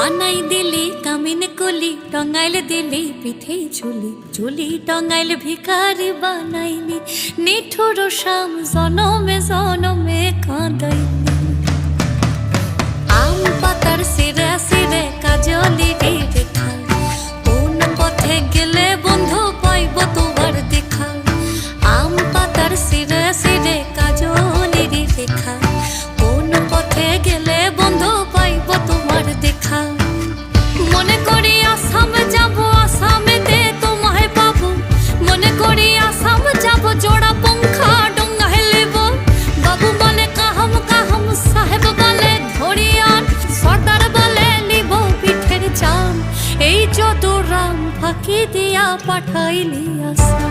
বানাই দিলি কামিন কলি, টঙ্গাইল দিলি পিঠে ঝুলি, ঝুলি টঙ্গাইল ভিখারি বানাইলি। নিঠুর শাম জনমে জনমে কাঁদাইলি। আম পাতার সিরে সিরে কাজলি রেখা, কোন পথে গেলে বন্ধু পাইব তোমার দেখা। আম পাতার সিরে সিরে কাজলি রেখা, কোন পথে গেলে বন্ধু পাইব তোমার দেখা। মনে করি আসাম যাব, আসামেতে তোমায় পাবো। মনে করি আসাম যাব, জোড়া পঙ্খা ডঙ্গায় লেব। বাবু বলে কাহাম কাহাম, সাহেব বলে ধরিয়ান, সর্দার বলে নিব পিঠের চান। এই যদু রাম ফাঁকি দিয়া পাঠাইলি আসাম।